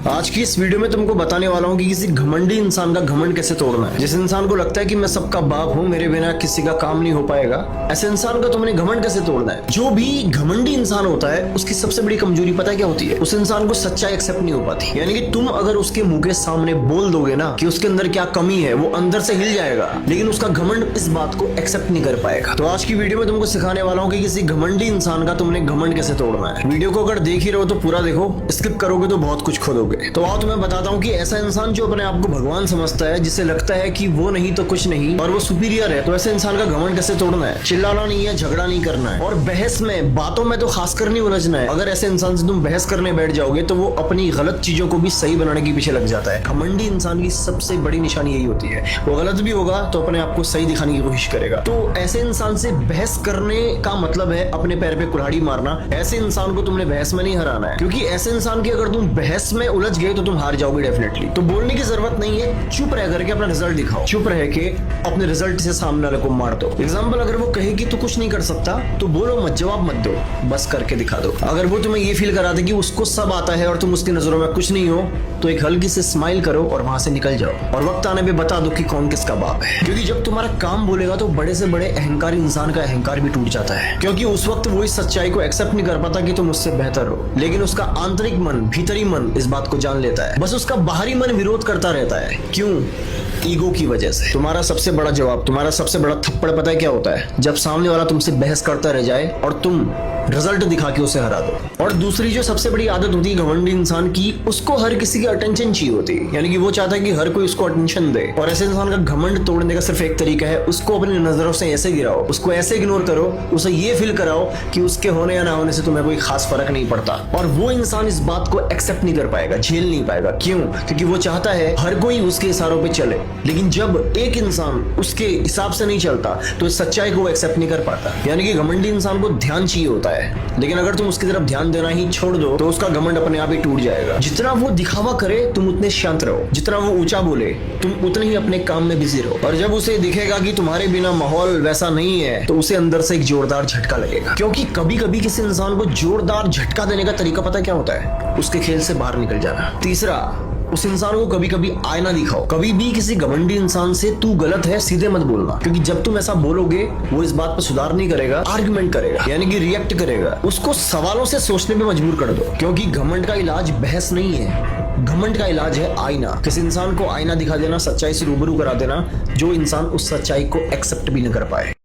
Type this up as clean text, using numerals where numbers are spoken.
आज की इस वीडियो में तुमको बताने वाला हूँ कि किसी घमंडी इंसान का घमंड कैसे तोड़ना है। जिस इंसान को लगता है कि मैं सबका बाप हूँ, मेरे बिना किसी का काम नहीं हो पाएगा, ऐसे इंसान का तुमने घमंड कैसे तोड़ना है। जो भी घमंडी इंसान होता है उसकी सबसे बड़ी कमजोरी पता है क्या होती है? उस इंसान को सच्चाई एक्सेप्ट नहीं हो पाती। यानी कि तुम अगर उसके मुंह के सामने बोल दोगे ना कि उसके अंदर क्या कमी है, वो अंदर से हिल जाएगा, लेकिन उसका घमंड इस बात को एक्सेप्ट नहीं कर पाएगा। तो आज की वीडियो में तुमको सिखाने वाला हूँ कि किसी घमंडी इंसान का तुमने घमंड कैसे तोड़ना है। वीडियो को अगर देख ही रहे हो तो पूरा देखो, स्किप करोगे तो बहुत कुछ खोदोगे। तो आओ तुम्हें बताता हूँ कि ऐसा इंसान जो अपने आप को भगवान समझता है, जिसे लगता है कि वो नहीं तो कुछ नहीं और वो सुपीरियर है, तो ऐसे इंसान का घमंड कैसे तोड़ना है। चिल्लाना नहीं है, झगड़ा नहीं करना है, और बहस में, बातों में तो खासकर नहीं उलझना है। अगर ऐसे इंसान से तुम बहस करने बैठ जाओगे तो वो अपनी गलत चीजों को भी सही बनाने के पीछे लग जाता है। घमंडी इंसान की सबसे बड़ी निशानी यही होती है, वो गलत भी होगा तो अपने आप को सही दिखाने की कोशिश करेगा। तो ऐसे इंसान से बहस करने का मतलब है अपने पैर पे कुल्हाड़ी मारना। ऐसे इंसान को तुमने बहस में नहीं हराना है, क्योंकि ऐसे इंसान की अगर तुम बहस में उलझ गए तो तुम हार जाओगे डेफिनेटली। तो बोलने की जरूरत नहीं है, चुप रह करके अपना रिजल्ट दिखाओ, चुप रह के अपने रिजल्ट से सामने वाले को मार दो। एग्जाम्पल, अगर वो कहे कि तू कुछ नहीं कर सकता तो बोलो मत, जवाब मत दो, बस करके दिखा दो। अगर वो तुम्हें ये फील करा दे कि उसको सब आता है और तुम उसकी नजरों में कुछ नहीं हो, तो एक हल्की से स्माइल करो और वहां से निकल जाओ, और वक्त आने पे बता दो कि कौन किसका बाप है। क्योंकि जब तुम्हारा काम बोलेगा तो बड़े से बड़े अहंकारी इंसान का अहंकार भी टूट जाता है, क्योंकि उस वक्त वो इस सच्चाई को एक्सेप्ट नहीं कर पाता कि तुम उससे बेहतर हो, लेकिन उसका आंतरिक मन, भीतरी मन इस बात को जान लेता है। बस उसका बाहरी मन विरोध करता रहता है। क्यों? ईगो की वजह से। तुम्हारा सबसे बड़ा जवाब, तुम्हारा सबसे बड़ा थप्पड़ पता है क्या होता है? जब सामने वाला तुमसे बहस करता रह जाए और तुम रिजल्ट दिखा के उसे हरा दो। और दूसरी जो सबसे बड़ी आदत होती है घमंडी इंसान की, उसको हर किसी की अटेंशन चाहिए होती है। यानी कि वो चाहता है कि हर कोई उसको अटेंशन दे। और ऐसे इंसान का घमंड तोड़ने का सिर्फ एक तरीका है, उसको अपनी नजरों से ऐसे गिराओ, उसको ऐसे इग्नोर करो, उसे ये फील कराओ कि उसके होने या ना होने से तुम्हें कोई खास फर्क नहीं पड़ता। और वो इंसान इस बात को एक्सेप्ट नहीं कर पाएगा, झेल नहीं पाएगा। क्यों? क्योंकि वो चाहता है हर कोई उसके इशारों पे चले, लेकिन जब एक इंसान उसके हिसाब से नहीं चलता तो इस सच्चाई को वो एक्सेप्ट नहीं कर पाता। यानी कि घमंडी इंसान को ध्यान चाहिए होता है, लेकिन अगर तुम उसकी तरफ ध्यान देना ही छोड़ दो तो उसका घमंड अपने आप ही टूट जाएगा। जितना वो दिखावा करे तुम उतने शांत रहो, जितना वो ऊंचा बोले तुम उतने ही अपने काम में बिजी रहो। और जब उसे दिखेगा कि तुम्हारे बिना माहौल वैसा नहीं है तो उसे अंदर से एक जोरदार झटका लगेगा। क्योंकि कभी कभी किसी इंसान को जोरदार झटका देने का तरीका पता क्या होता है? उसके खेल से बाहर निकल जाना। तीसरा, उस इंसान को कभी कभी आईना दिखाओ। कभी भी किसी घमंडी इंसान से तू गलत है सीधे मत बोलना, क्योंकि जब तुम ऐसा बोलोगे वो इस बात पर सुधार नहीं करेगा, आर्गुमेंट करेगा, यानी कि रिएक्ट करेगा। उसको सवालों से सोचने पे मजबूर कर दो, क्योंकि घमंड का इलाज बहस नहीं है, घमंड का इलाज है आईना। किसी इंसान को आईना दिखा देना, सच्चाई से रूबरू करा देना, जो इंसान उस सच्चाई को एक्सेप्ट भी न कर पाए।